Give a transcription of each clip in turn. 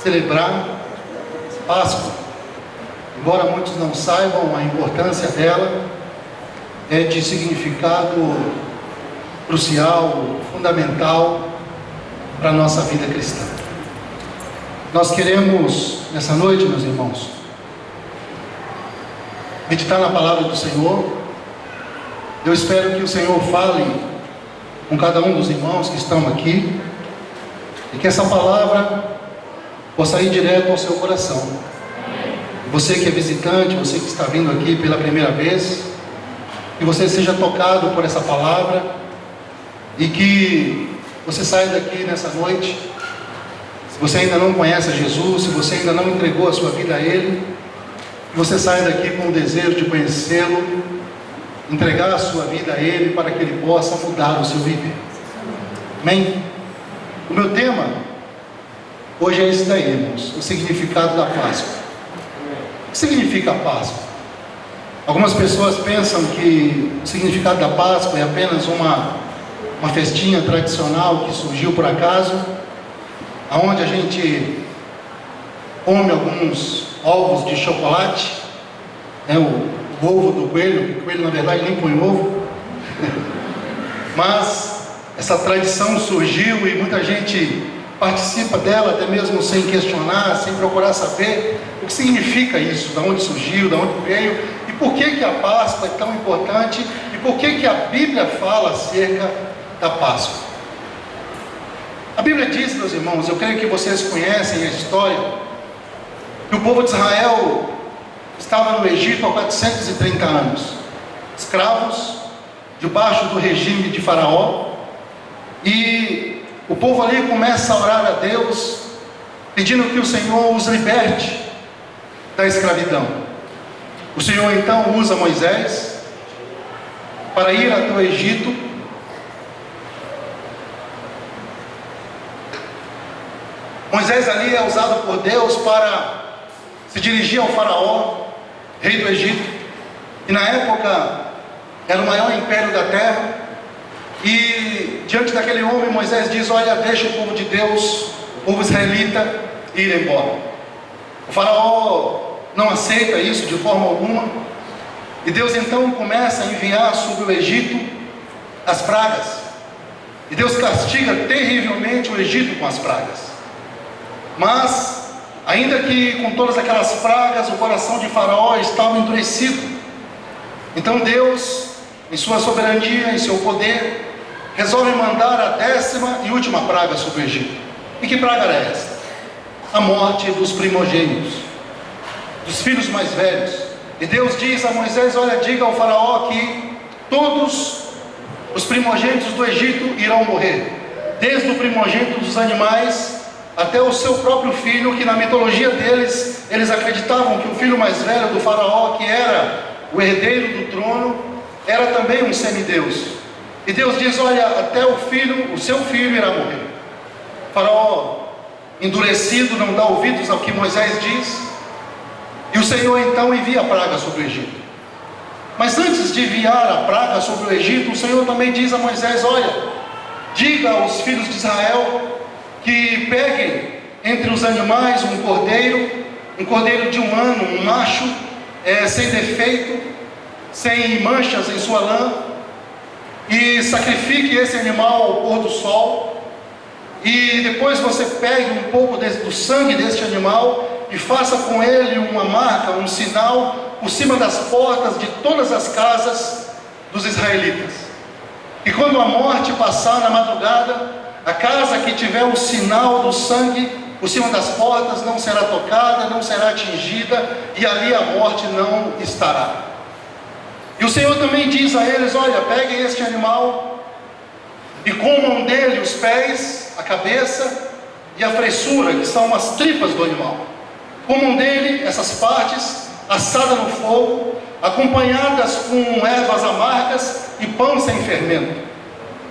celebrar Páscoa. Embora muitos não saibam a importância dela, é de significado crucial, fundamental para a nossa vida cristã. Nós queremos, nessa noite, meus irmãos, meditar na palavra do Senhor. Eu espero que o Senhor fale com cada um dos irmãos que estão aqui, e que essa palavra possa ir direto ao seu coração. Você que é visitante, você que está vindo aqui pela primeira vez, que você seja tocado por essa palavra, e que você saia daqui nessa noite. Se você ainda não conhece a Jesus, se você ainda não entregou a sua vida a Ele, que você saia daqui com o desejo de conhecê-lo, entregar a sua vida a Ele, para que Ele possa mudar o seu viver. Amém? O meu tema hoje é esse daí, irmãos: o significado da Páscoa. O que significa a Páscoa? Algumas pessoas pensam que o significado da Páscoa é apenas uma festinha tradicional que surgiu por acaso, onde a gente come alguns ovos de chocolate, o ovo do coelho. O coelho na verdade nem põe ovo, mas essa tradição surgiu e muita gente participa dela, até mesmo sem questionar, sem procurar saber o que significa isso, de onde surgiu, de onde veio, e por que a Páscoa é tão importante, e por que a Bíblia fala acerca da Páscoa. A Bíblia diz, meus irmãos, eu creio que vocês conhecem a história, que o povo de Israel estava no Egito há 430 anos, escravos, debaixo do regime de Faraó, e o povo ali começa a orar a Deus, pedindo que o Senhor os liberte da escravidão. O Senhor então usa Moisés para ir até o Egito. Moisés ali é usado por Deus para se dirigir ao Faraó, rei do Egito, e na época era o maior império da terra. E diante daquele homem, Moisés diz: olha, deixa o povo de Deus, o povo israelita, ir embora. O Faraó não aceita isso de forma alguma, e Deus então começa a enviar sobre o Egito as pragas, e Deus castiga terrivelmente o Egito com as pragas. Mas, ainda que com todas aquelas pragas, o coração de Faraó estava endurecido. Então Deus, em sua soberania, em seu poder, resolve mandar a 10ª e última praga sobre o Egito. E que praga era esta? A morte dos primogênitos, dos filhos mais velhos. E Deus diz a Moisés: olha, diga ao Faraó que todos os primogênitos do Egito irão morrer, desde o primogênito dos animais até o seu próprio filho, que na mitologia deles, eles acreditavam que o filho mais velho do Faraó, que era o herdeiro do trono, era também um semideus. E Deus diz: olha, até o seu filho irá morrer. O Faraó, endurecido, não dá ouvidos ao que Moisés diz, e o Senhor então envia a praga sobre o Egito. Mas antes de enviar a praga sobre o Egito, o Senhor também diz a Moisés: olha, diga aos filhos de Israel que peguem entre os animais um cordeiro de 1 ano, um macho, sem defeito, sem manchas em sua lã, e sacrifique esse animal ao pôr do sol. E depois você pegue um pouco do sangue deste animal e faça com ele uma marca, um sinal por cima das portas de todas as casas dos israelitas. E quando a morte passar na madrugada, a casa que tiver o sinal do sangue por cima das portas não será tocada, não será atingida, e ali a morte não estará. E o Senhor também diz a eles: olha, peguem este animal e comam dele os pés, a cabeça e a fressura, que são as tripas do animal. Comam dele essas partes, assada no fogo, acompanhadas com ervas amargas e pão sem fermento.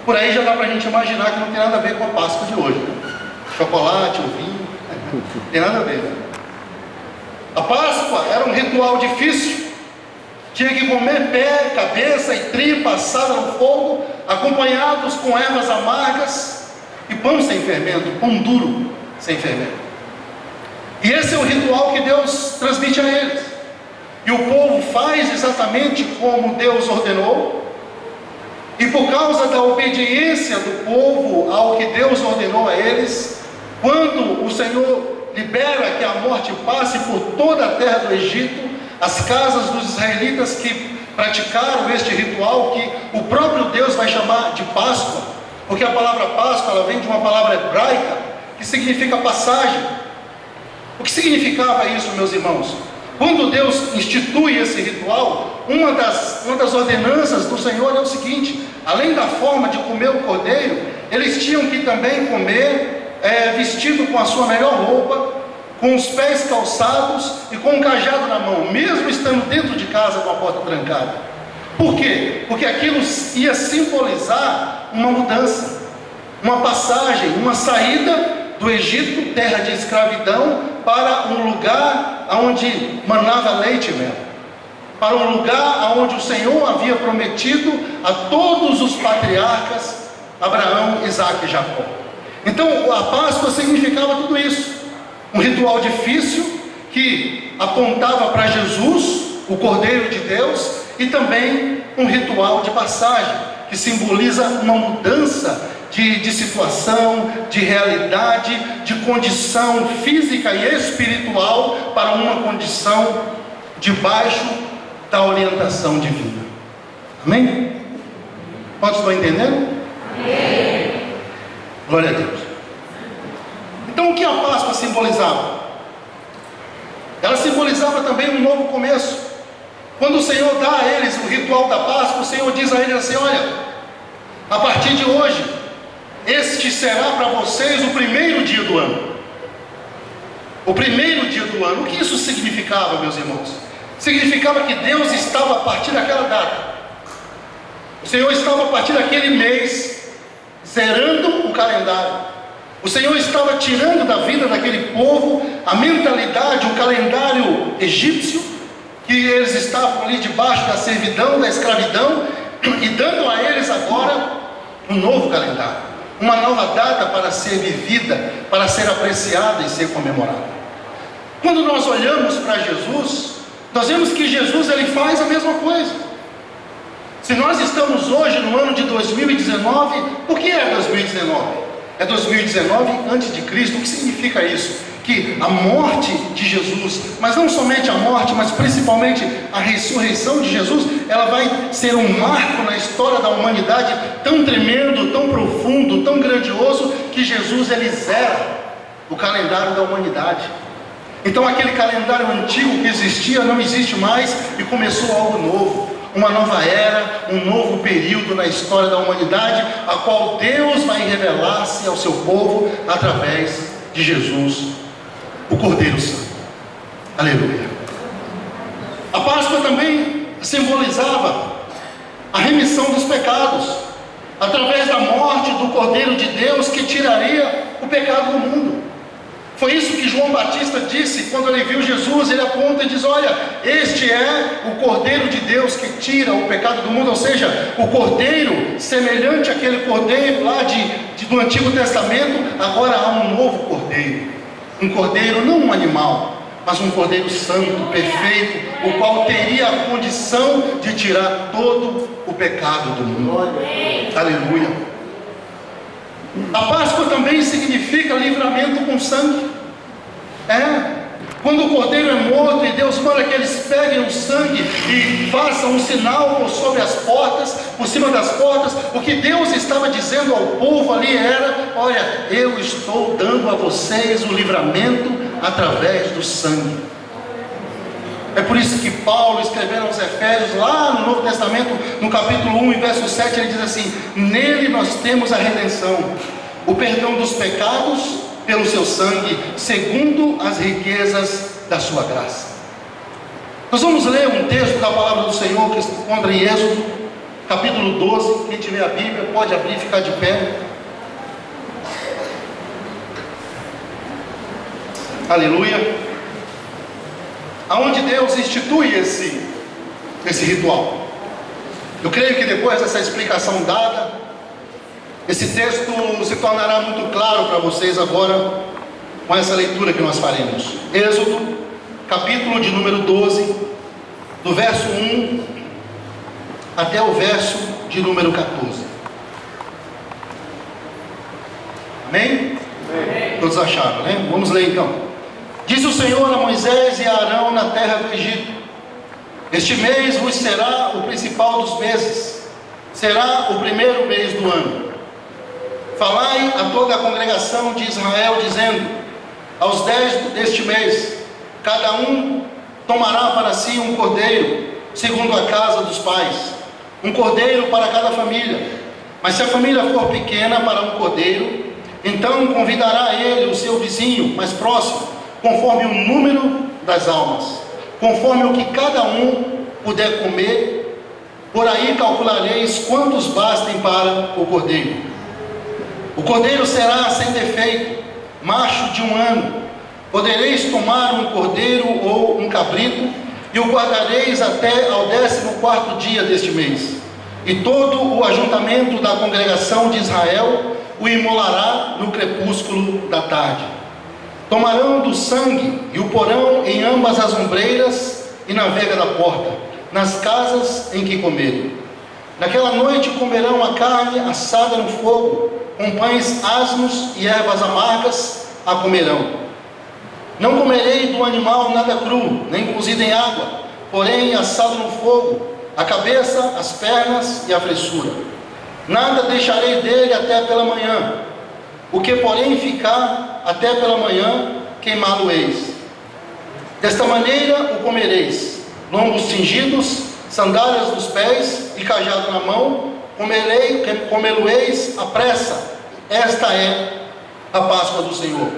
Por aí já dá para a gente imaginar que não tem nada a ver com a Páscoa de hoje, né? Chocolate, o vinho, não tem nada a ver, né? A Páscoa era um ritual difícil. Tinha que comer pé, cabeça e tripa assada no fogo, acompanhados com ervas amargas e pão sem fermento, pão duro sem fermento. E esse é o ritual que Deus transmite a eles. E o povo faz exatamente como Deus ordenou. E por causa da obediência do povo ao que Deus ordenou a eles, quando o Senhor libera que a morte passe por toda a terra do Egito, as casas dos israelitas que praticaram este ritual, que o próprio Deus vai chamar de Páscoa, porque a palavra Páscoa ela vem de uma palavra hebraica que significa passagem. O que significava isso, meus irmãos? Quando Deus institui esse ritual, uma das ordenanças do Senhor é o seguinte: além da forma de comer o cordeiro, eles tinham que também comer vestido com a sua melhor roupa, com os pés calçados e com um cajado na mão, mesmo estando dentro de casa com a porta trancada. Por quê? Porque aquilo ia simbolizar uma mudança, uma passagem, uma saída do Egito, terra de escravidão, para um lugar onde manava leite e mel, para um lugar onde o Senhor havia prometido a todos os patriarcas, Abraão, Isaque e Jacó. Então a Páscoa significava tudo isso, um ritual difícil que apontava para Jesus, o Cordeiro de Deus, e também um ritual de passagem, que simboliza uma mudança de situação, de realidade, de condição física e espiritual para uma condição debaixo da orientação divina. Amém? Quantos estão entendendo? Amém. Glória a Deus. Então o que a Páscoa simbolizava? Ela simbolizava também um novo começo. Quando o Senhor dá a eles o ritual da Páscoa, o Senhor diz a eles assim: olha, a partir de hoje, este será para vocês o primeiro dia do ano. O primeiro dia do ano. O que isso significava, meus irmãos? Significava que Deus estava a partir daquela data, o Senhor estava a partir daquele mês zerando o calendário. O Senhor estava tirando da vida daquele povo a mentalidade, o calendário egípcio, que eles estavam ali debaixo da servidão, da escravidão, e dando a eles agora um novo calendário, uma nova data para ser vivida, para ser apreciada e ser comemorada. Quando nós olhamos para Jesus, nós vemos que Jesus ele faz a mesma coisa. Se nós estamos hoje no ano de 2019, por que é 2019? É 2019 antes de Cristo. O que significa isso? Que a morte de Jesus, mas não somente a morte, mas principalmente a ressurreição de Jesus, ela vai ser um marco na história da humanidade tão tremendo, tão profundo, tão grandioso, que Jesus ele zera o calendário da humanidade. Então aquele calendário antigo que existia não existe mais e começou algo novo, uma nova era, um novo período na história da humanidade, a qual Deus vai revelar-se ao seu povo através de Jesus, o Cordeiro Santo. Aleluia. A Páscoa também simbolizava a remissão dos pecados, através da morte do Cordeiro de Deus que tiraria o pecado do mundo. Foi isso que João Batista disse quando ele viu Jesus. Ele aponta e diz: olha, este é o Cordeiro de Deus que tira o pecado do mundo. Ou seja, o Cordeiro, semelhante àquele Cordeiro lá do Antigo Testamento, agora há um novo Cordeiro. Um Cordeiro, não um animal, mas um Cordeiro santo, perfeito, o qual teria a condição de tirar todo o pecado do mundo. Aleluia. A Páscoa também significa livramento com sangue. Quando o cordeiro é morto e Deus manda que eles peguem o sangue e façam um sinal sobre as portas, por cima das portas, o que Deus estava dizendo ao povo ali era: olha, eu estou dando a vocês o livramento através do sangue. É por isso que Paulo, escrevendo aos Efésios, lá no Novo Testamento, no capítulo 1, verso 7, ele diz assim: nele nós temos a redenção, o perdão dos pecados pelo seu sangue, segundo as riquezas da sua graça. Nós vamos ler um texto da palavra do Senhor que se encontra em Êxodo, capítulo 12. Quem tiver a Bíblia pode abrir e ficar de pé. Aleluia. Aonde Deus institui esse ritual. Eu creio que depois dessa explicação dada, esse texto se tornará muito claro para vocês agora. com essa leitura que nós faremos. Êxodo, capítulo de número 12, do verso 1 até o verso de número 14. Amém? Amém. Todos acharam, né? Vamos ler então. Disse o Senhor a Moisés e a Arão na terra do Egito: este mês vos será o principal dos meses, será o primeiro mês do ano. Falai a toda a congregação de Israel, dizendo: aos 10 deste mês, cada um tomará para si um cordeiro, segundo a casa dos pais, um cordeiro para cada família. Mas se a família for pequena para um cordeiro, então convidará ele o seu vizinho mais próximo, conforme o número das almas, conforme o que cada um puder comer. Por aí calculareis quantos bastem para o cordeiro. O cordeiro será sem defeito, macho de 1 ano. Podereis tomar um cordeiro ou um cabrito, e o guardareis até ao 14º dia deste mês. E todo o ajuntamento da congregação de Israel o imolará no crepúsculo da tarde. Tomarão do sangue e o porão em ambas as ombreiras e na vega da porta, nas casas em que comerem. Naquela noite comerão a carne assada no fogo, com pães asmos e ervas amargas a comerão. Não comerei do animal nada cru, nem cozido em água, porém assado no fogo, a cabeça, as pernas e a fressura. Nada deixarei dele até pela manhã. O que porém ficar até pela manhã, queimá-lo-eis. Desta maneira o comereis: lombos cingidos, sandálias nos pés e cajado na mão, comê-lo-eis à pressa. Esta é a Páscoa do Senhor.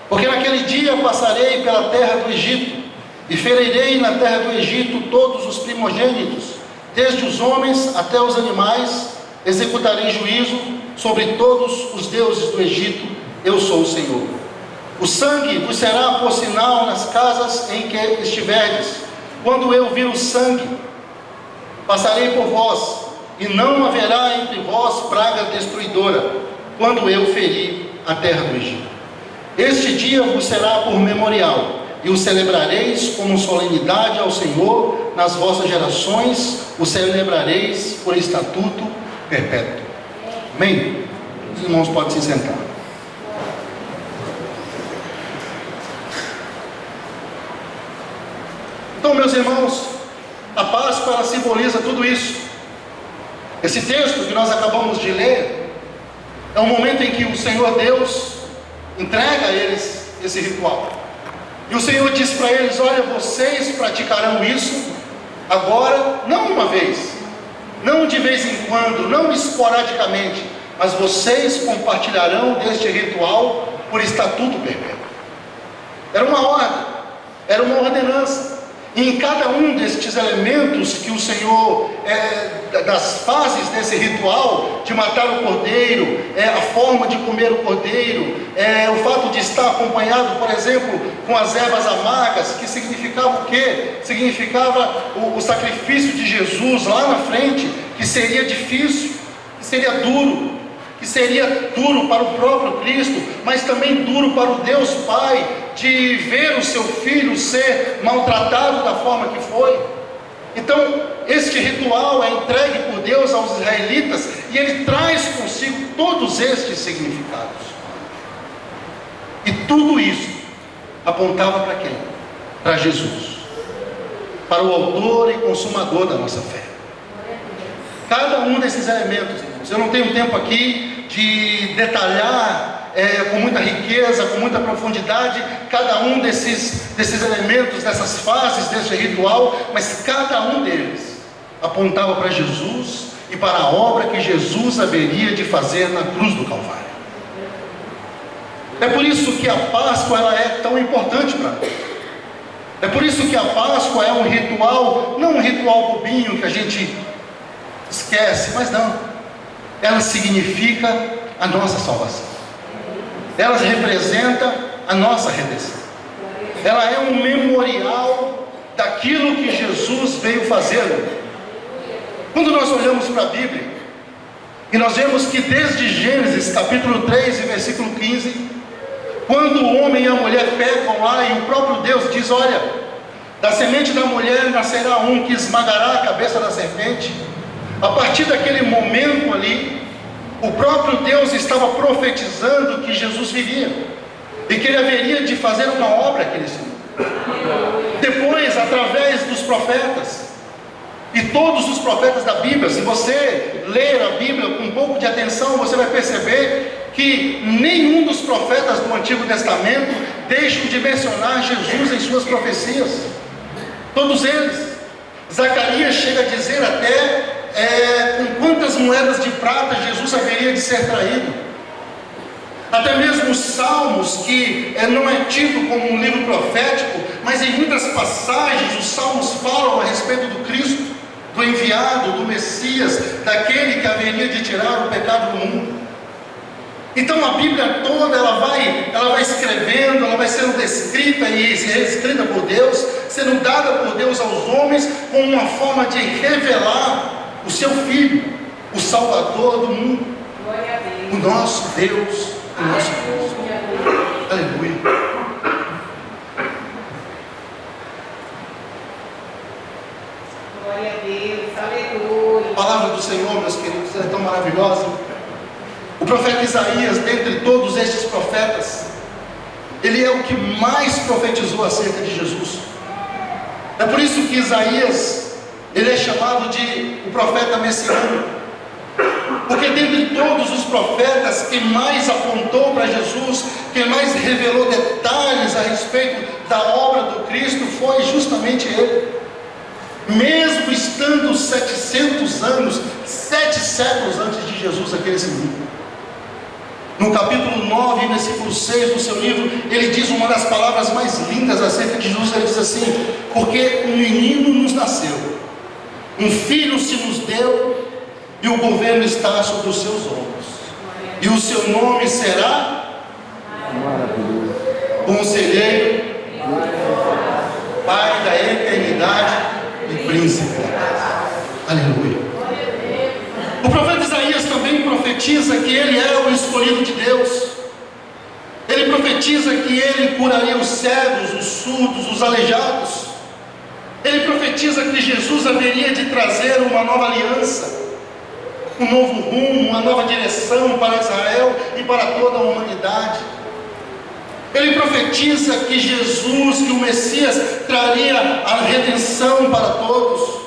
Porque naquele dia passarei pela terra do Egito, e ferirei na terra do Egito todos os primogênitos, desde os homens até os animais. Executarei juízo sobre todos os deuses do Egito. Eu sou o Senhor. O sangue vos será por sinal nas casas em que estiverdes. Quando eu vir o sangue, passarei por vós, e não haverá entre vós praga destruidora, quando eu ferir a terra do Egito. Este dia vos será por memorial, e o celebrareis como solenidade ao Senhor nas vossas gerações, o celebrareis por estatuto perpétuo. Amém? Os irmãos podem se sentar. Então, meus irmãos, a Páscoa, ela simboliza tudo isso. Esse texto que nós acabamos de ler é um momento em que o Senhor Deus entrega a eles esse ritual. E o Senhor diz para eles: olha, vocês praticarão isso agora, não uma vez, não de vez em quando, não esporadicamente, mas vocês compartilharão deste ritual por estatuto perpétuo. Era uma ordem, era uma ordenança. E em cada um destes elementos que o Senhor, das fases desse ritual, de matar o cordeiro, a forma de comer o cordeiro, o fato de estar acompanhado, por exemplo, com as ervas amargas, que significava o quê? Significava o sacrifício de Jesus lá na frente, que seria difícil, que seria duro, para o próprio Cristo, mas também duro para o Deus Pai, de ver o seu filho ser maltratado da forma que foi. Então, este ritual é entregue por Deus aos israelitas, e ele traz consigo todos estes significados. E tudo isso apontava para quem? Para Jesus, para o autor e consumador da nossa fé. Cada um desses elementos, irmãos, eu não tenho tempo aqui de detalhar com muita riqueza, com muita profundidade, cada um desses elementos, dessas fases desse ritual, mas cada um deles apontava para Jesus e para a obra que Jesus haveria de fazer na cruz do Calvário. É por isso que a Páscoa, ela é tão importante para nós. É por isso que a Páscoa é um ritual, não um ritual bobinho que a gente esquece, mas não, ela significa a nossa salvação, ela representa a nossa redenção, ela é um memorial daquilo que Jesus veio fazer. Quando nós olhamos para a Bíblia, e nós vemos que desde Gênesis capítulo 3 e versículo 15, Quando o homem e a mulher pecam lá, e o próprio Deus diz: olha, da semente da mulher nascerá um que esmagará a cabeça da serpente. A partir daquele momento ali, o próprio Deus estava profetizando que Jesus viria e que ele haveria de fazer uma obra aqui nesse mundo. Depois, através dos profetas, e todos os profetas da Bíblia, se você ler a Bíblia com um pouco de atenção, você vai perceber que nenhum dos profetas do Antigo Testamento deixam de mencionar Jesus em suas profecias. Todos eles. Zacarias chega a dizer até com quantas moedas de prata Jesus haveria de ser traído. Até mesmo os Salmos, que não é tido como um livro profético, mas em muitas passagens os Salmos falam a respeito do Cristo, do enviado, do Messias, daquele que haveria de tirar o pecado do mundo. Então a Bíblia toda ela vai escrevendo, ela vai sendo descrita e reescrita por Deus, sendo dada por Deus aos homens como uma forma de revelar o seu Filho, o Salvador do mundo, o nosso Deus, o nosso Deus. Aleluia. Glória a Deus, aleluia. A palavra do Senhor, meus queridos, é tão maravilhosa. O profeta Isaías, dentre todos estes profetas, ele é o que mais profetizou acerca de Jesus. É por isso que Isaías, ele é chamado de o profeta messiânico, porque dentre todos os profetas, quem mais apontou para Jesus, quem mais revelou detalhes a respeito da obra do Cristo, foi justamente ele. Mesmo estando 700 anos, 7 séculos antes de Jesus aqui nesse mundo. No capítulo 9, versículo 6 do seu livro, ele diz uma das palavras mais lindas acerca de Jesus. Ele diz assim: porque um menino nos nasceu, um filho se nos deu, e o governo está sobre os seus ombros, e o seu nome será maravilhoso, Conselheiro, Pai da eternidade e Príncipe. Aleluia. O profeta Isaías também profetiza que ele é o escolhido de Deus. Ele profetiza que ele curaria os cegos, os surdos, os aleijados. Ele profetiza que Jesus haveria de trazer uma nova aliança, um novo rumo, uma nova direção para Israel e para toda a humanidade. Ele profetiza que Jesus, que o Messias, traria a redenção para todos.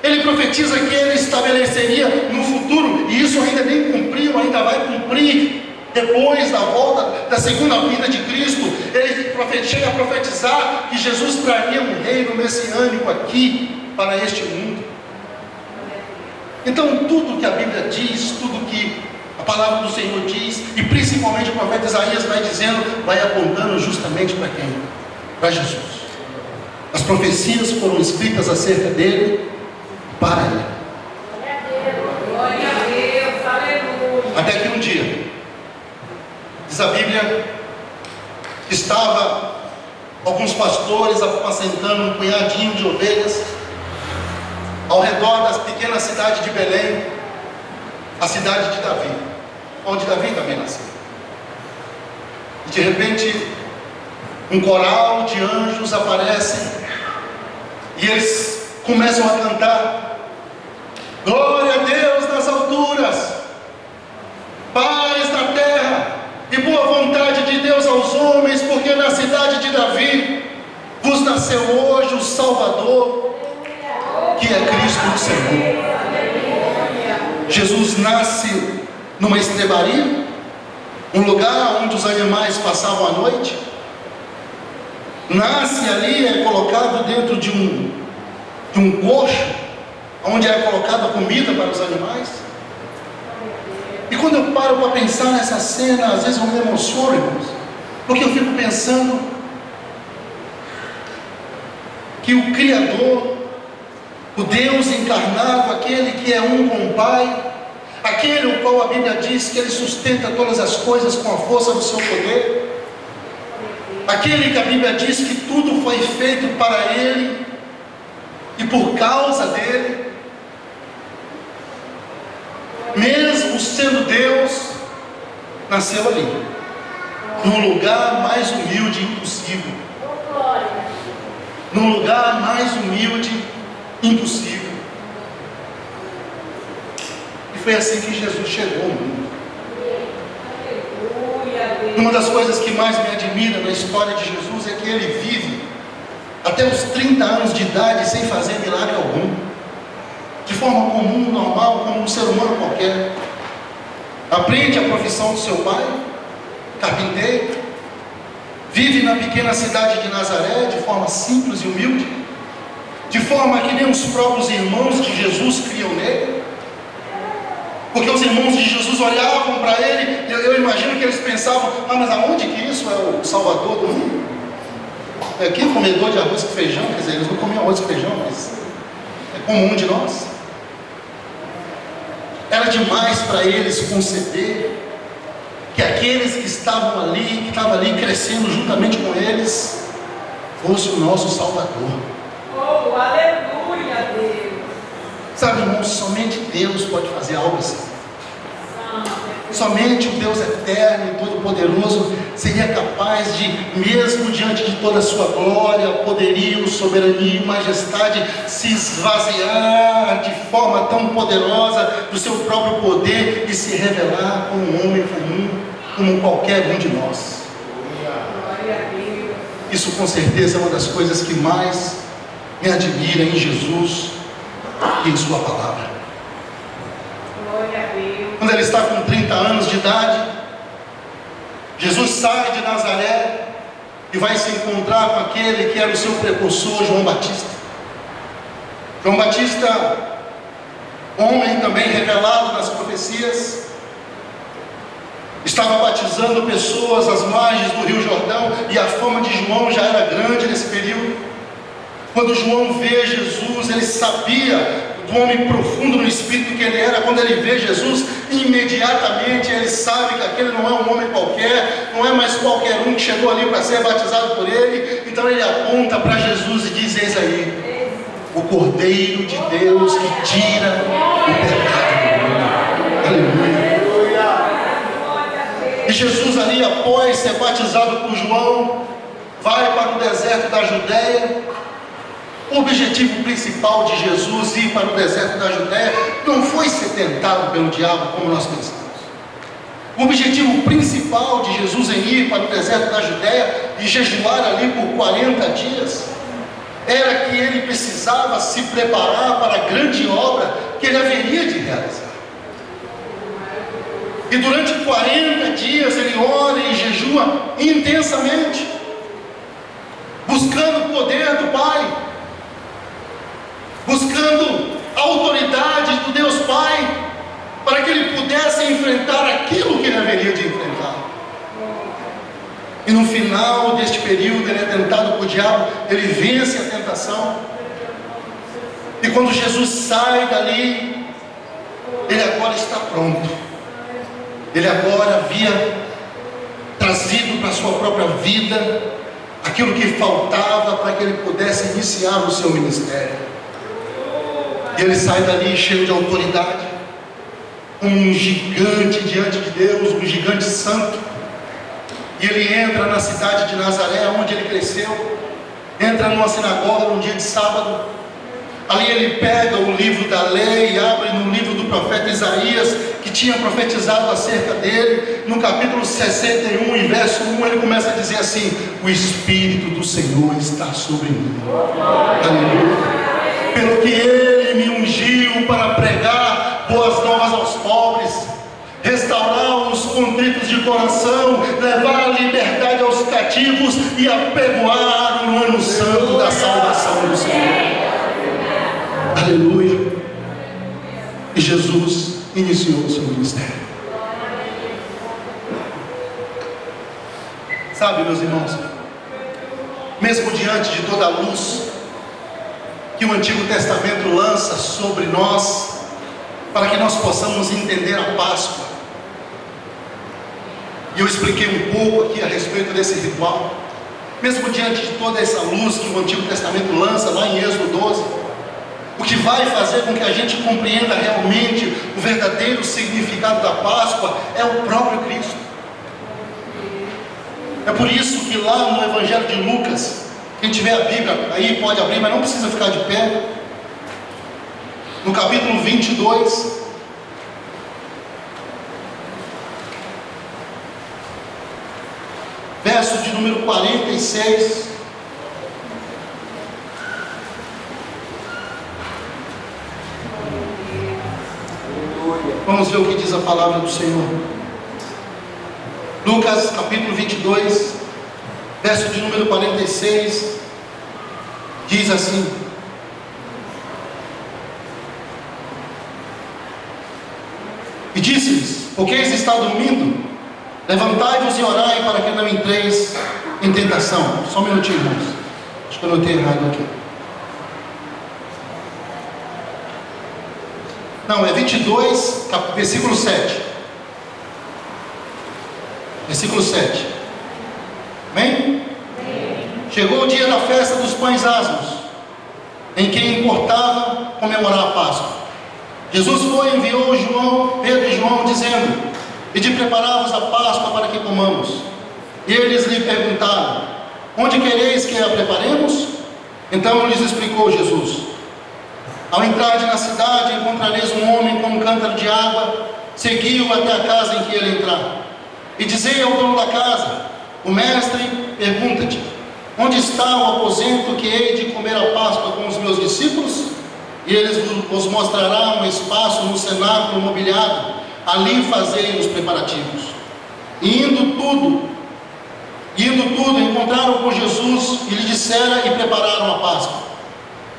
Ele profetiza que ele estabeleceria no futuro, e isso ainda nem cumpriu, ainda vai cumprir depois da volta, da segunda vinda de Cristo. Ele chega a profetizar que Jesus traria um reino messiânico aqui para este mundo. Então tudo que a Bíblia diz, tudo que a palavra do Senhor diz, e principalmente o profeta Isaías vai dizendo, vai apontando justamente para quem? Para Jesus. As profecias foram escritas acerca dele, para ele. Glória a Deus, aleluia. Até que um dia, diz a Bíblia, estava alguns pastores apacentando um punhadinho de ovelhas ao redor da pequena cidade de Belém, a cidade de Davi, onde Davi também nasceu. E de repente, um coral de anjos aparece e eles começam a cantar: glória a Deus nas alturas, paz na terra e boa vontade de Deus aos homens, porque na cidade de Davi vos nasceu hoje o Salvador, que é Cristo o Senhor. Jesus nasce numa estrebaria, um lugar onde os animais passavam a noite. Nasce ali, é colocado dentro de um coxo, onde é colocada comida para os animais. E quando eu paro para pensar nessa cena, às vezes eu me emociono, irmãos, porque eu fico pensando que o Criador, o Deus encarnado, aquele que é um com o Pai, aquele o qual a Bíblia diz que ele sustenta todas as coisas com a força do seu poder, aquele que a Bíblia diz que tudo foi feito para ele e por causa dele, mesmo sendo Deus, nasceu ali. num lugar mais humilde impossível. Num lugar mais humilde impossível. E foi assim que Jesus chegou ao mundo. Uma das coisas que mais me admira na história de Jesus é que ele vive até os 30 anos de idade sem fazer milagre algum, de forma comum, normal, como um ser humano qualquer. Aprende a profissão do seu pai, carpinteiro, vive na pequena cidade de Nazaré de forma simples e humilde, de forma que nem os próprios irmãos de Jesus criam nele, porque os irmãos de Jesus olhavam para ele, eu imagino que eles pensavam: ah, mas aonde que isso é o Salvador do mundo? É aqui comedor de arroz com feijão, quer dizer, eles não comiam arroz com feijão, mas é comum de nós. Era demais para eles conceber que aqueles que estavam ali crescendo juntamente com eles, fosse o nosso Salvador. Oh, aleluia, Deus. Sabe, irmãos, somente Deus pode fazer algo assim. Somente o Deus eterno e todo-poderoso seria capaz de, mesmo diante de toda a sua glória, poderio, soberania e majestade, se esvaziar de forma tão poderosa do seu próprio poder e se revelar como um homem comum, como qualquer um de nós. Isso com certeza é uma das coisas que mais me admira em Jesus e em sua palavra. Quando ele está com 30 anos de idade, Jesus sai de Nazaré e vai se encontrar com aquele que era o seu precursor, João Batista. João Batista, homem também revelado nas profecias, estava batizando pessoas às margens do Rio Jordão, e a fama de João já era grande nesse período. Quando João vê Jesus, ele sabia do homem profundo no espírito que ele era. Quando ele vê Jesus, imediatamente ele sabe que aquele não é um homem qualquer, não é mais qualquer um que chegou ali para ser batizado por ele. Então ele aponta para Jesus e diz: eis aí, o Cordeiro de Deus que tira o pecado do mundo. Aleluia. E Jesus ali, após ser batizado por João, vai para o deserto da Judéia. O objetivo principal de Jesus ir para o deserto da Judéia não foi ser tentado pelo diabo, como nós pensamos. O objetivo principal de Jesus em ir para o deserto da Judéia e jejuar ali por 40 dias era que ele precisava se preparar para a grande obra que ele haveria de realizar. E durante 40 dias ele ora e jejua intensamente, buscando o poder do Pai, buscando a autoridade do Deus Pai, para que ele pudesse enfrentar aquilo que ele haveria de enfrentar. E no final deste período, ele é tentado por diabo, ele vence a tentação. E quando Jesus sai dali, ele agora está pronto. Ele agora havia trazido para a sua própria vida aquilo que faltava para que ele pudesse iniciar o seu ministério. E ele sai dali cheio de autoridade, um gigante diante de Deus, um gigante santo. E ele entra na cidade de Nazaré, onde ele cresceu, entra numa sinagoga num dia de sábado. Ali ele pega o livro da lei e abre no livro do profeta Isaías, que tinha profetizado acerca dele. No capítulo 61 e verso 1, ele começa a dizer assim: o Espírito do Senhor está sobre mim. Aleluia. Pelo que ele me ungiu para pregar boas novas aos pobres, restaurar os contritos de coração, levar a liberdade aos cativos e apregoar o ano santo da salvação do Senhor. Aleluia. E Jesus iniciou o seu ministério. Sabe, meus irmãos, mesmo diante de toda a luz que o Antigo Testamento lança sobre nós, para que nós possamos entender a Páscoa, e eu expliquei um pouco aqui a respeito desse ritual, mesmo diante de toda essa luz que o Antigo Testamento lança lá em Êxodo 12, o que vai fazer com que a gente compreenda realmente o verdadeiro significado da Páscoa é o próprio Cristo. É por isso que lá no Evangelho de Lucas, quem tiver a Bíblia aí pode abrir, mas não precisa ficar de pé. No capítulo 22, verso de número 46. Vamos ver o que diz a palavra do Senhor. Lucas capítulo 22, verso de número 46, diz assim: E disse-lhes: por que está dormindo? Levantai-vos e orai para que não entreis em tentação. Só um minutinho, irmãos. Acho que eu anotei errado aqui. Não, é 22, versículo 7. Versículo 7. Amém? Chegou o dia da festa dos pães asmos, em que importava comemorar a Páscoa. Jesus foi e enviou Pedro e João, dizendo: Ide preparai-vos a Páscoa para que comamos. E eles lhe perguntaram: onde quereis que a preparemos? Então lhes explicou Jesus: ao entrardes na cidade, encontrareis um homem com um cântaro de água, segui-o até a casa em que ele entrar. E dizei ao dono da casa: o mestre pergunta-te: onde está o aposento que hei de comer a Páscoa com os meus discípulos? E eles vos mostrará um espaço no cenáculo mobiliado, ali fazei os preparativos. E indo tudo, encontraram com Jesus e lhe disseram e prepararam a Páscoa.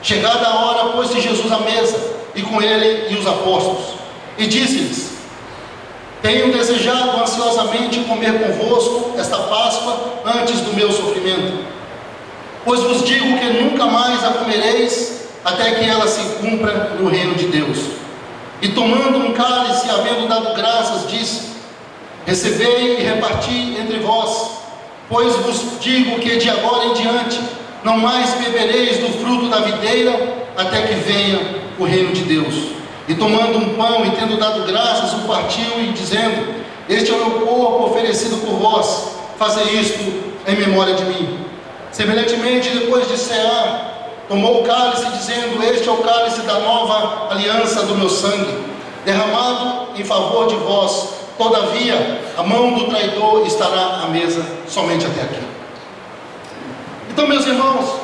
Chegada a hora, pôs-se Jesus à mesa, e com ele e os apóstolos, e disse-lhes: tenho desejado ansiosamente comer convosco esta Páscoa antes do meu sofrimento. Pois vos digo que nunca mais a comereis, até que ela se cumpra no reino de Deus. E tomando um cálice, havendo dado graças, disse: recebei e reparti entre vós, pois vos digo que de agora em diante não mais bebereis do fruto da videira, até que venha o reino de Deus. E tomando um pão e tendo dado graças, o partiu e dizendo: este é o meu corpo oferecido por vós, fazei isto em memória de mim. Semelhantemente, depois de cear, tomou o cálice, dizendo: este é o cálice da nova aliança do meu sangue, derramado em favor de vós. Todavia, a mão do traidor estará à mesa somente até aqui. Então, meus irmãos,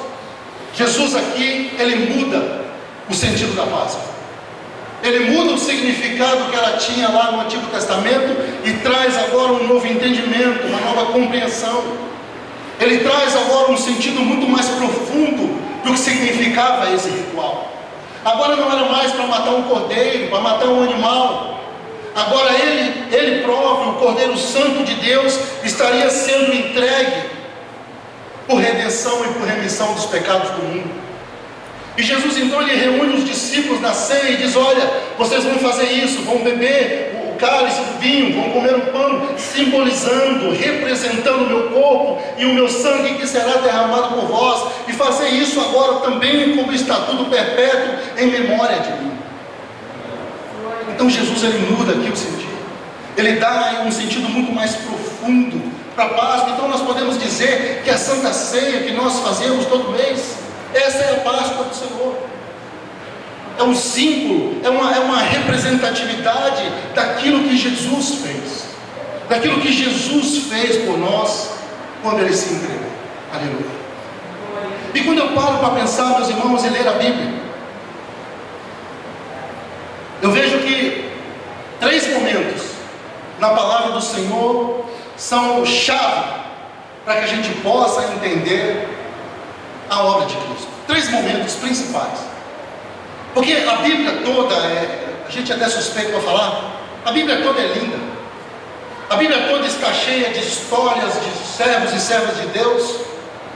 Jesus aqui, ele muda o sentido da Páscoa. Ele muda o significado que ela tinha lá no Antigo Testamento e traz agora um novo entendimento, uma nova compreensão. Ele traz agora um sentido muito mais profundo do que significava esse ritual. Agora não era mais para matar um cordeiro, para matar um animal. Agora ele próprio, o Cordeiro Santo de Deus, estaria sendo entregue por redenção e por remissão dos pecados do mundo. E Jesus então ele reúne os discípulos na ceia e diz: olha, vocês vão fazer isso, vão beber o cálice do vinho, vão comer o pão, simbolizando, representando o meu corpo e o meu sangue que será derramado por vós, e fazer isso agora também como estatuto perpétuo em memória de mim. Então Jesus ele muda aqui o sentido, ele dá um sentido muito mais profundo para a Páscoa. Então nós podemos dizer que a Santa Ceia que nós fazemos todo mês, essa é a Páscoa do Senhor. É um símbolo, é uma representatividade daquilo que Jesus fez, daquilo que Jesus fez por nós quando ele se entregou. Aleluia. E quando eu paro para pensar, meus irmãos, e ler a Bíblia, eu vejo que 3 momentos na palavra do Senhor são chave para que a gente possa entender a obra de Cristo. 3 momentos principais. Porque a Bíblia toda, a gente até suspeita para falar, a Bíblia toda é linda. A Bíblia toda está cheia de histórias de servos e servas de Deus,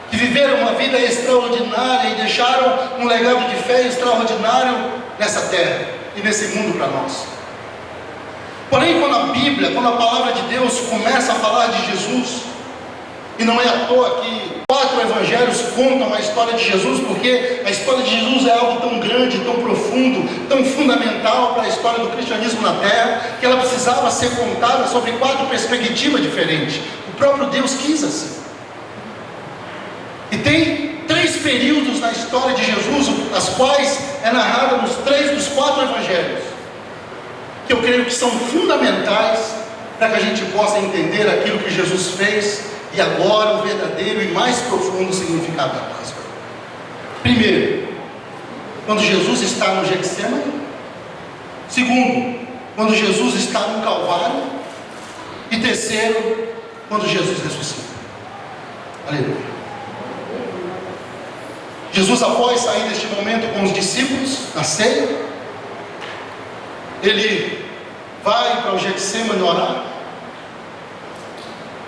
que viveram uma vida extraordinária e deixaram um legado de fé extraordinário nessa terra e nesse mundo para nós. Porém, quando a Bíblia, quando a palavra de Deus começa a falar de Jesus, e não é à toa que 4 evangelhos contam a história de Jesus, porque a história de Jesus é algo tão grande, tão profundo, tão fundamental para a história do cristianismo na terra, que ela precisava ser contada sobre 4 perspectivas diferentes. O próprio Deus quis assim. E tem 3 períodos na história de Jesus, as quais é narrada nos 3 dos 4 evangelhos, que eu creio que são fundamentais para que a gente possa entender aquilo que Jesus fez e agora o verdadeiro e mais profundo significado da Páscoa. Primeiro, quando Jesus está no Getsêmani. Segundo, quando Jesus está no Calvário. E terceiro, quando Jesus ressuscita. Aleluia. Jesus, após sair deste momento com os discípulos na ceia, ele vai para o Getsêmani orar,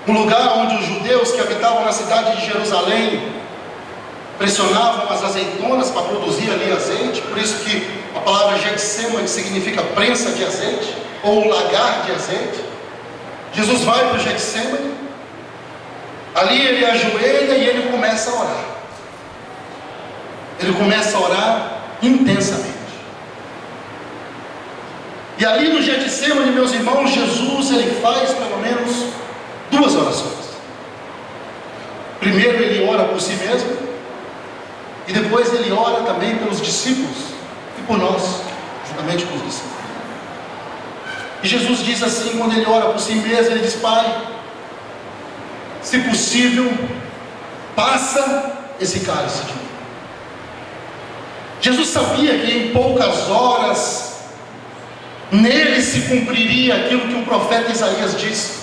um lugar onde os judeus que habitavam na cidade de Jerusalém pressionavam as azeitonas para produzir ali azeite. Por isso que a palavra Getsêmani significa prensa de azeite, ou lagar de azeite. Jesus vai para o Getsêmani, ali ele ajoelha e ele começa a orar. Ele começa a orar intensamente. E ali no Getsêmani, meus irmãos, Jesus ele faz pelo menos 2 orações. Primeiro ele ora por si mesmo, e depois ele ora também pelos discípulos e por nós, juntamente com os discípulos. E Jesus diz assim, quando ele ora por si mesmo, ele diz: Pai, se possível, passa esse cálice de mim. Jesus sabia que em poucas horas nele se cumpriria aquilo que o profeta Isaías disse,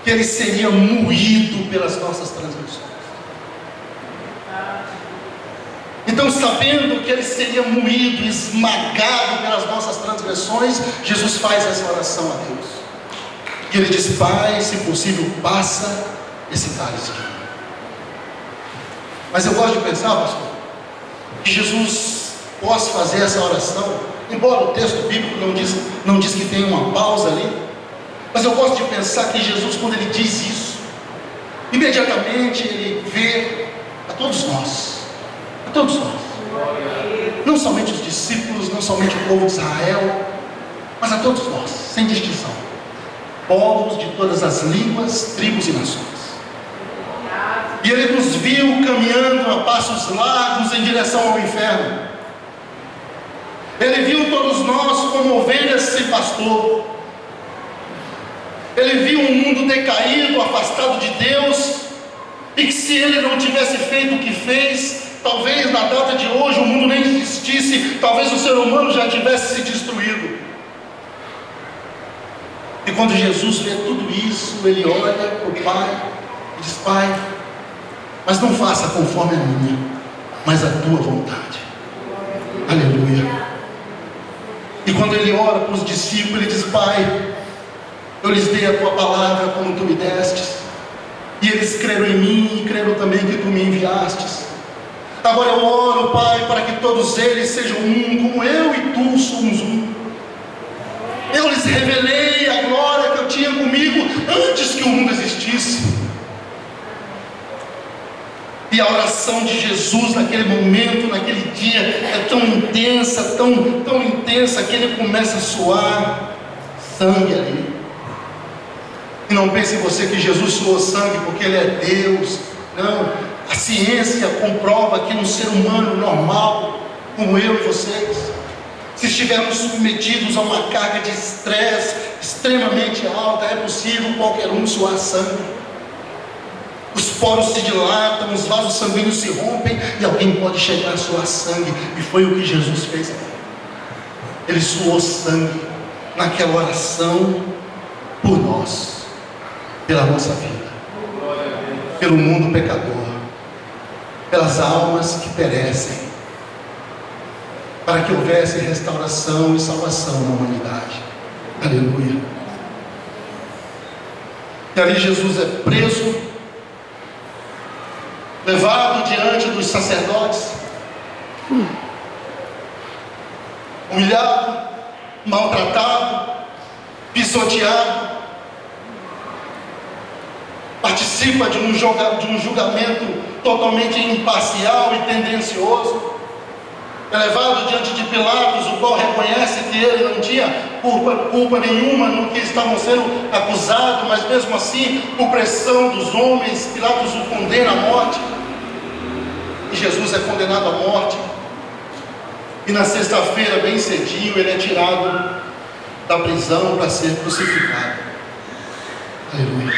que ele seria moído pelas nossas transgressões. Então, sabendo que ele seria moído, esmagado pelas nossas transgressões, Jesus faz essa oração a Deus. E ele diz: Pai, se possível, passa esse cálice de mim. Mas eu gosto de pensar, pastor, que Jesus possa fazer essa oração, embora o texto bíblico não diz que tem uma pausa ali, mas eu gosto de pensar que Jesus, quando ele diz isso, imediatamente ele vê a todos nós, não somente os discípulos, não somente o povo de Israel, mas a todos nós, sem distinção, povos de todas as línguas, tribos e nações. E ele nos viu caminhando a passos largos em direção ao inferno. Ele viu todos nós como ovelhas sem pastor. Ele viu um mundo decaído, afastado de Deus, e que se ele não tivesse feito o que fez, talvez na data de hoje o mundo nem existisse, talvez o ser humano já tivesse se destruído. E quando Jesus vê tudo isso, ele olha para o Pai e diz: Pai, mas não faça conforme a minha, mas a tua vontade. Aleluia. E quando ele ora para os discípulos, ele diz: Pai, eu lhes dei a tua palavra como tu me destes, e eles creram em mim e creram também que tu me enviastes. Agora eu oro, Pai, para que todos eles sejam um, como eu e tu somos um. Eu lhes revelei a glória que eu tinha comigo antes que o mundo existisse. E a oração de Jesus naquele momento, naquele dia, é tão intensa, tão intensa, que ele começa a suar sangue ali. E não pense você que Jesus suou sangue porque ele é Deus. Não, a ciência comprova que um ser humano normal, como eu e vocês, se estivermos submetidos a uma carga de estresse extremamente alta, é possível qualquer um suar sangue. Os poros se dilatam, os vasos sanguíneos se rompem e alguém pode chegar a suar sangue. E foi o que Jesus fez aqui. Ele suou sangue naquela oração por nós, pela nossa vida, pelo mundo pecador, pelas almas que perecem, para que houvesse restauração e salvação na humanidade. Aleluia. E ali Jesus é preso, levado diante dos sacerdotes, humilhado, maltratado, pisoteado, participa de um julgamento totalmente imparcial e tendencioso, é levado diante de Pilatos, o qual reconhece que ele não tinha culpa nenhuma no que estavam sendo acusados, mas mesmo assim, por pressão dos homens, Pilatos o condena à morte, e Jesus é condenado à morte, e na sexta-feira, bem cedinho, ele é tirado da prisão para ser crucificado. Aleluia.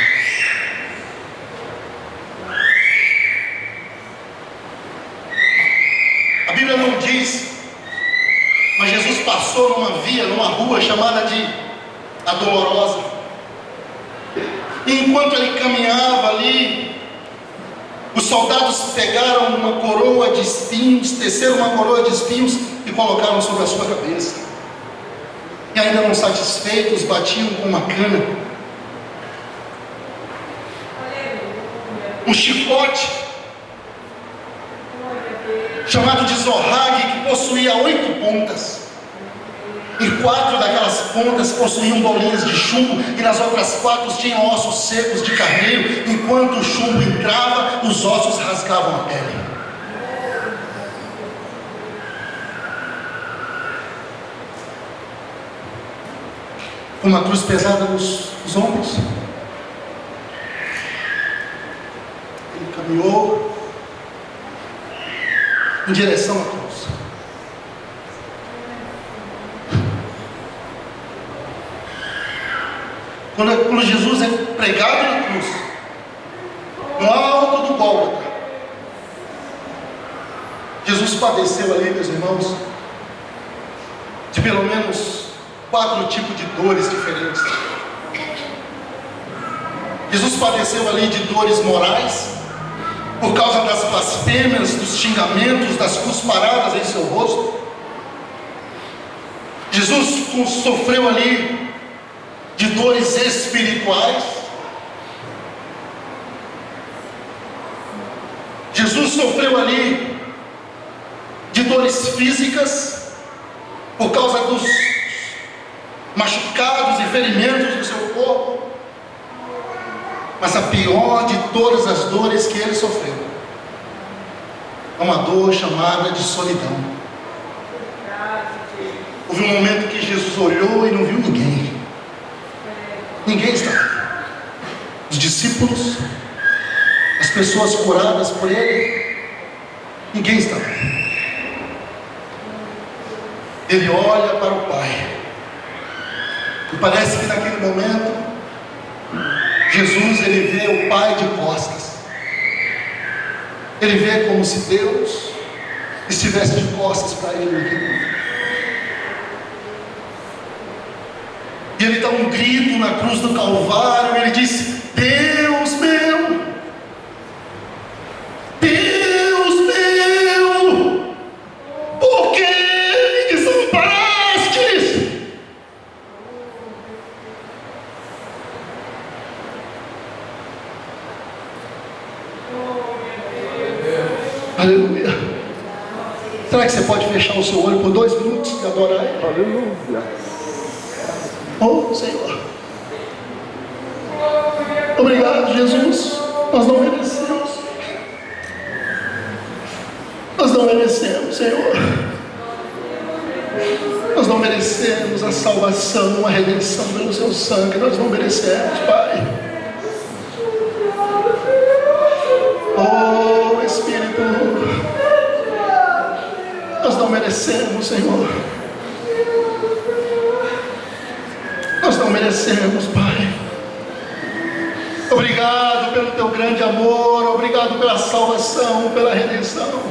A Bíblia não diz, mas Jesus passou numa rua chamada de a Dolorosa, e enquanto ele caminhava ali, os soldados pegaram uma coroa de espinhos, teceram uma coroa de espinhos e colocaram sobre a sua cabeça, e ainda não satisfeitos, batiam com uma cana, um chicote chamado de zorrague, que possuía 8 pontas, e 4 daquelas pontas possuíam bolinhas de chumbo, e nas outras 4 tinham ossos secos de carneiro. Enquanto o chumbo entrava, os ossos rasgavam a pele. Uma cruz pesada nos ombros. Ele caminhou em direção à cruz. Quando Jesus é pregado na cruz, no alto do Gólgota, Jesus padeceu ali, meus irmãos, de pelo menos 4 tipos de dores diferentes. Jesus padeceu ali de dores morais, por causa das blasfêmias, dos xingamentos, das cusparadas em seu rosto. Jesus sofreu ali de dores espirituais. Jesus sofreu ali de dores físicas, por causa dos machucados e ferimentos do seu corpo. Mas a pior de todas as dores que ele sofreu é uma dor chamada de solidão. Houve um momento que Jesus olhou e não viu ninguém. Ninguém estava. Os discípulos, as pessoas curadas por ele, ninguém estava. Ele olha para o Pai, e parece que naquele momento Jesus, ele vê o Pai de costas. Ele vê como se Deus estivesse de costas para ele naquele momento. E ele dá um grito na cruz do Calvário, e ele diz: Deus meu, Deus meu, por que me desamparastes? Aleluia. Será que você pode fechar o seu olho por 2 minutos e adorar Ele? Aleluia. Oh, Senhor, obrigado, Jesus. Nós não merecemos. Nós não merecemos, Senhor. Nós não merecemos a salvação, a redenção pelo seu sangue. Nós não merecemos, Pai. Oh, Espírito, nós não merecemos, Senhor. Nós não merecemos, Pai. Obrigado pelo teu grande amor, obrigado pela salvação, pela redenção.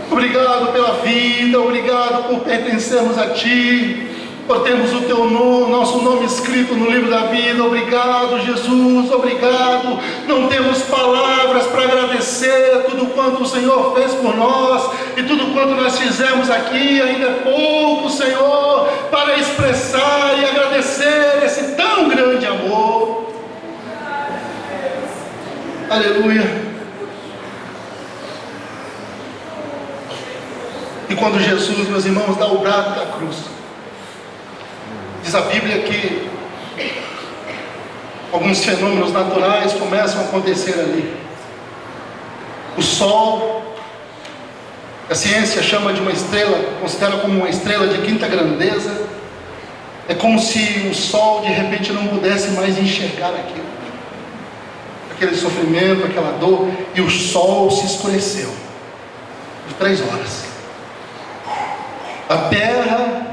Obrigado pela vida, obrigado por pertencermos a Ti, por termos o teu nome, nosso nome escrito no livro da vida. Obrigado, Jesus, obrigado. Não temos palavras para agradecer tudo quanto o Senhor fez por nós, e tudo quanto nós fizemos aqui. Ainda é pouco, Senhor, para expressar e agradecer esse tão grande amor. Aleluia. E quando Jesus, meus irmãos, dá o brado da cruz, diz a Bíblia que alguns fenômenos naturais começam a acontecer ali. O sol, a ciência chama de uma estrela, considera como uma estrela de quinta grandeza, É como se o sol de repente não pudesse mais enxergar aquilo, aquele sofrimento, aquela dor, e o sol se escureceu por 3 horas. A terra,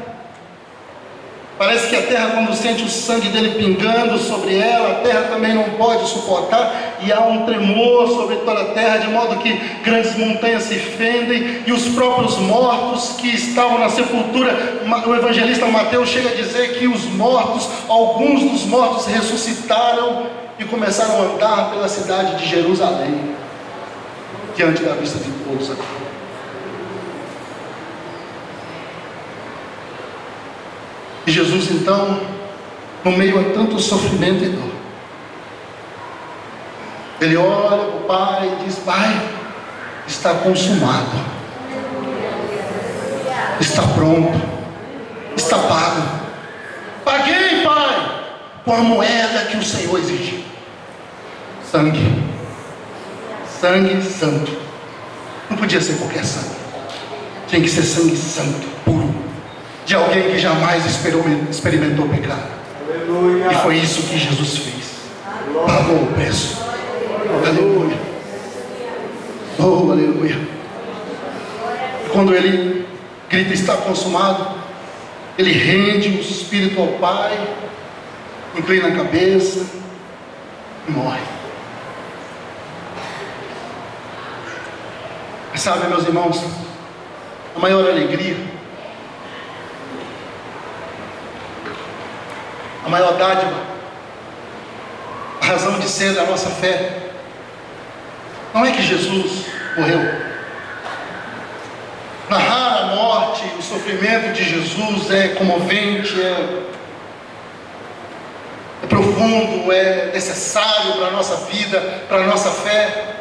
parece que a terra, quando sente o sangue dele pingando sobre ela, a terra também não pode suportar, e há um tremor sobre toda a terra, de modo que grandes montanhas se fendem, e os próprios mortos que estavam na sepultura, o evangelista Mateus chega a dizer que os mortos, alguns dos mortos ressuscitaram e começaram a andar pela cidade de Jerusalém, diante da vista de todos aqui. E Jesus então, no meio a tanto sofrimento e dor, ele olha para o Pai e diz: Pai, está consumado, está pronto, está pago. Paguei, Pai, com a moeda que o Senhor exigiu. Sangue, sangue santo. Não podia ser qualquer sangue, tinha que ser sangue santo, puro, de alguém que jamais experimentou pecado. Aleluia. E foi isso que Jesus fez. Pagou o preço. Aleluia. Oh, aleluia. E quando ele grita: está consumado, ele rende o espírito ao Pai, inclina a cabeça e morre. Mas sabe, meus irmãos, a maior alegria, a maior dádiva, a razão de ser da nossa fé, não é que Jesus morreu. Narrar a morte, o sofrimento de Jesus é comovente, é profundo, é necessário para a nossa vida, para a nossa fé.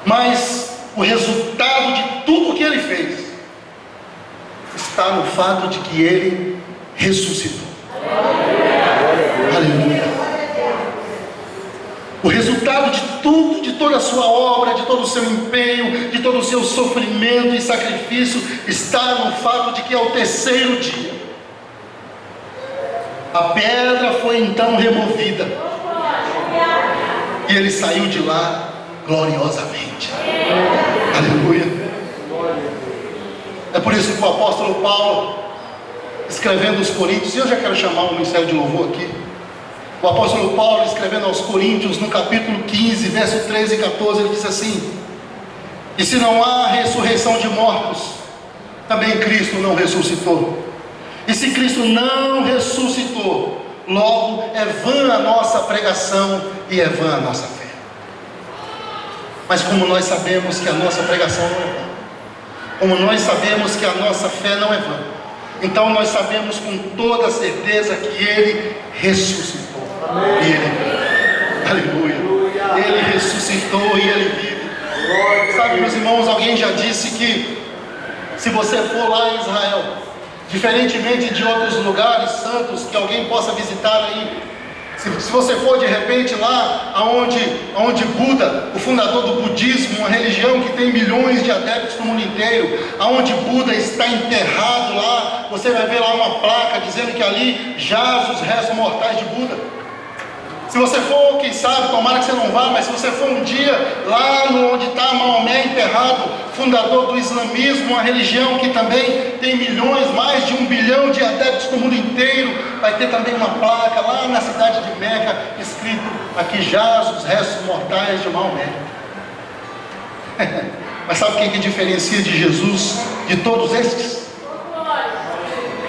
Mas o resultado de tudo que ele fez está no fato de que ele ressuscitou. Aleluia. O resultado de tudo, de toda a sua obra, de todo o seu empenho, de todo o seu sofrimento e sacrifício, está no fato de que ao 3º dia, a pedra foi então removida, e ele saiu de lá gloriosamente. Aleluia. É por isso que o apóstolo Paulo, escrevendo aos Coríntios, e eu já quero chamar o ministério de louvor aqui, o apóstolo Paulo, escrevendo aos Coríntios, no capítulo 15, verso 13 e 14, ele diz assim: e se não há ressurreição de mortos, também Cristo não ressuscitou. E se Cristo não ressuscitou, logo é vã a nossa pregação e é vã a nossa fé. Mas como nós sabemos que a nossa pregação não é vã, como nós sabemos que a nossa fé não é vã, então nós sabemos com toda certeza que Ele ressuscitou. Amém. E Ele, aleluia, Ele ressuscitou e Ele vive. Sabe, meus irmãos, alguém já disse que se você for lá em Israel, diferentemente de outros lugares santos que alguém possa visitar aí, se você for de repente lá aonde Buda, o fundador do budismo, uma religião que tem milhões de adeptos no mundo inteiro, aonde Buda está enterrado lá, você vai ver lá uma placa dizendo que ali jaz os restos mortais de Buda. Se você for, quem sabe, tomara que você não vá, mas se você for um dia lá onde está Maomé enterrado, fundador do islamismo, uma religião que também tem milhões, mais de 1 bilhão de adeptos no mundo inteiro, vai ter também uma placa lá na cidade de Meca, escrito: aqui jaz os restos mortais de Maomé. Mas sabe quem que diferencia de Jesus de todos estes?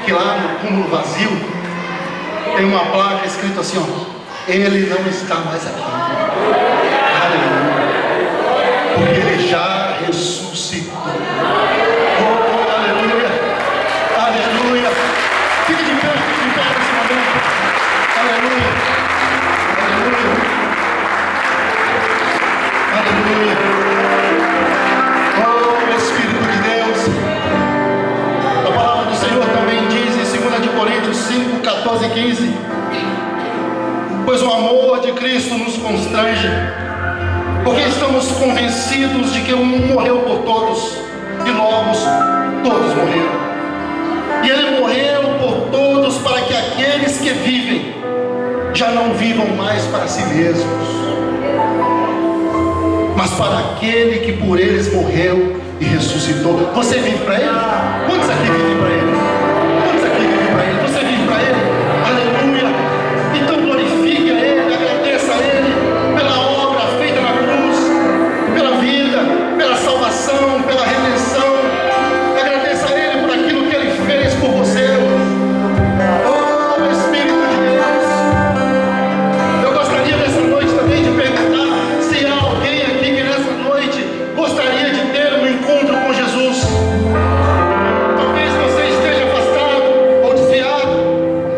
Que lá no túmulo vazio tem uma placa escrito assim, ó: Ele não está mais aqui. Aleluia. Porque Ele já ressuscitou. Oh, aleluia. Aleluia. Fique de pé nesse momento. Aleluia. Aleluia. Aleluia. Oh, Espírito de Deus. A palavra do Senhor também diz em 2 de Coríntios 5, 14 e 15: pois o amor de Cristo nos constrange, porque estamos convencidos de que um morreu por todos, e logo todos morreram. E Ele morreu por todos para que aqueles que vivem já não vivam mais para si mesmos, mas para aquele que por eles morreu e ressuscitou. Você vive para Ele? Quantos aqui vivem para Ele? Quantos aqui vivem para Ele? Você vive para Ele? Aleluia! Então glorifique a Ele, agradeça a Ele pela obra feita na cruz, pela vida, pela salvação, pela redenção. Agradeça a Ele por aquilo que Ele fez por você. Oh, Espírito de Deus, eu gostaria nessa noite também de perguntar se há alguém aqui que nessa noite gostaria de ter um encontro com Jesus. Talvez você esteja afastado ou desviado,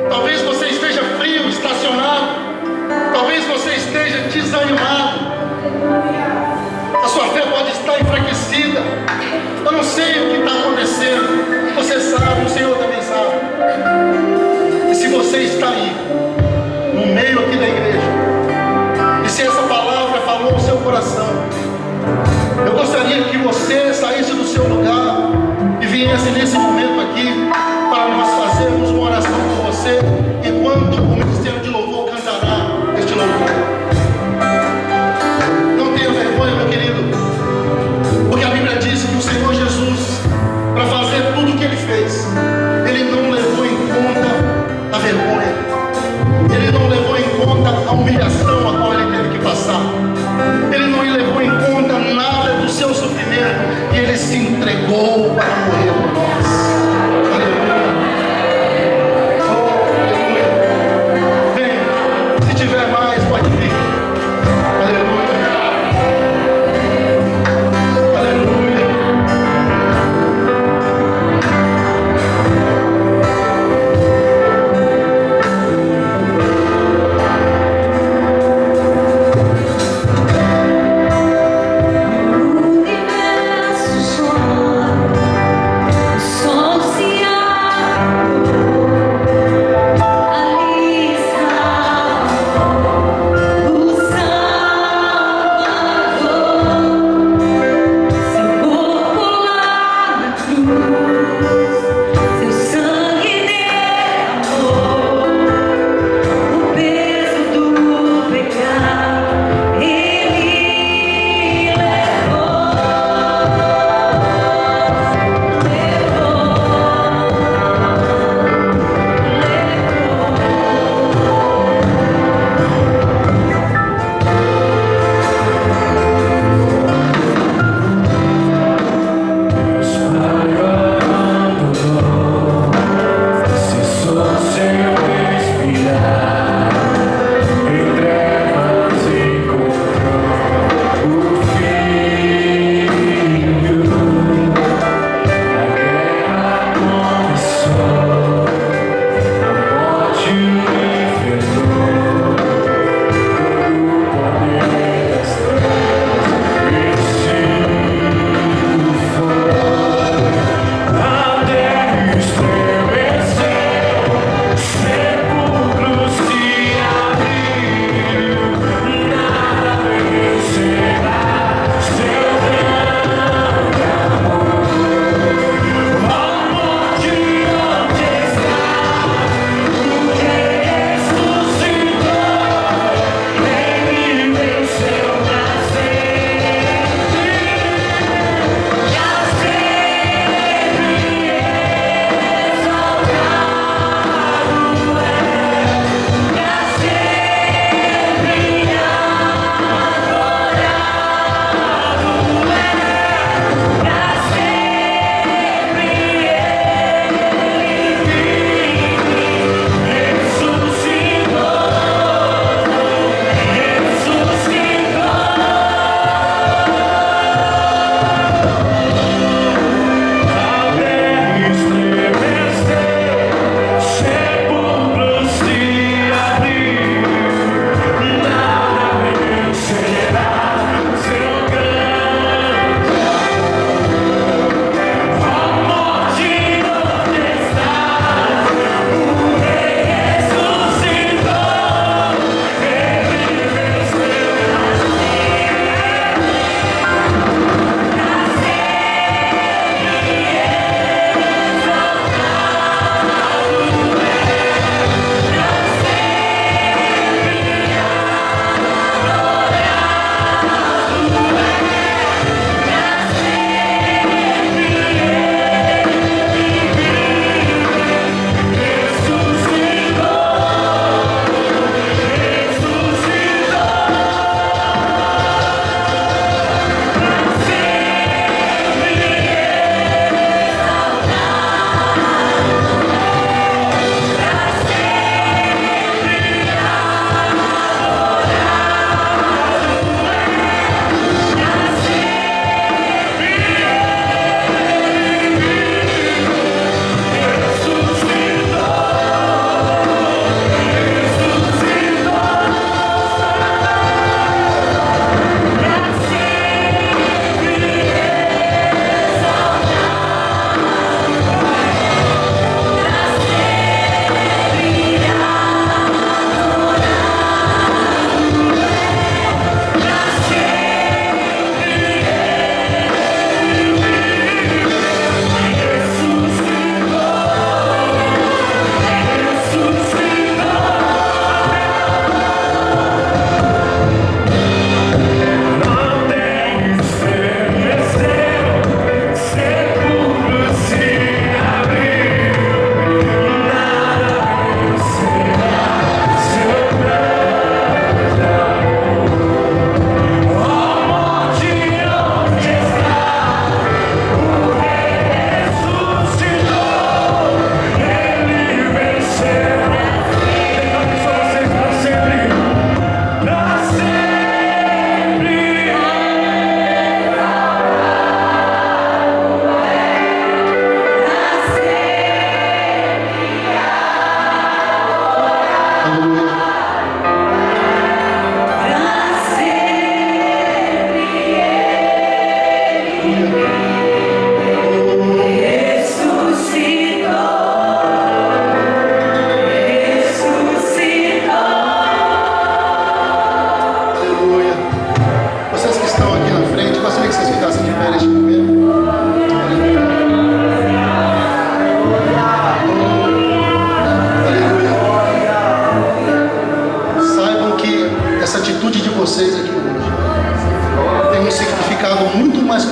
talvez você esteja frio, estacionado, talvez você esteja desanimado, a sua fé pode estar enfraquecida. Eu não sei o que está acontecendo, você sabe, o Senhor também sabe. E se você está aí, no meio aqui da igreja, e se essa palavra falou no seu coração, eu gostaria que você saísse do seu lugar e viesse nesse momento aqui para nós fazermos uma oração por você, enquanto o Ministério de Louvor cantará este louvor. Não tenha vergonha, meu querido, porque a Bíblia diz que o Senhor Jesus, para fazer tudo o que Ele fez, Ele não levou em conta a vergonha, Ele não levou em conta a humilhação a qual Ele teve que passar, Ele não levou em conta nada do seu sofrimento, e Ele se entregou para morrer por nós.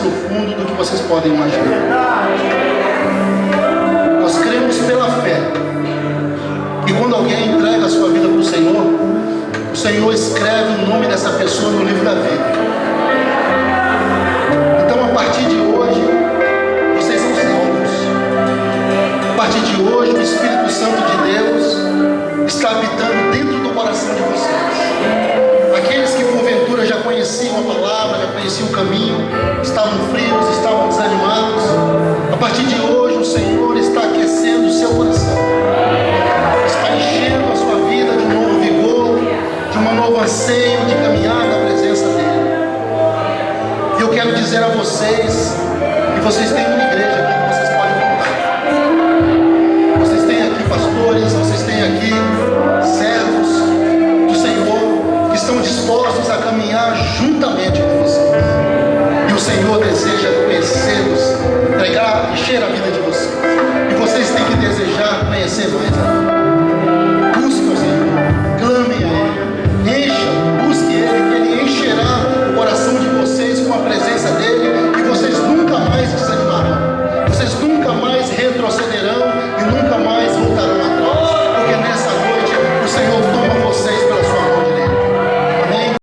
profundo do que vocês podem imaginar. Nós cremos pela fé que quando alguém entrega a sua vida para o Senhor escreve o nome dessa pessoa no livro da vida. Então, a partir de hoje, vocês são salvos. A partir de hoje, o Espírito Santo de Deus está habitando dentro do coração de vocês. Aqueles que porventura já conheciam a palavra, já conheciam o caminho, estavam frios, estavam desanimados, a partir de hoje o Senhor está aquecendo o seu coração, está enchendo a sua vida de um novo vigor, de um novo anseio de caminhar na presença dEle. E eu quero dizer a vocês que vocês têm uma igreja aqui que vocês podem contar. Vocês têm aqui pastores, vocês têm aqui servos do Senhor que estão dispostos a caminhar juntamente com vocês. E o Senhor deseja conhecê-los, entregar, encher a vida de vocês. E vocês têm que desejar conhecer mais a Deus.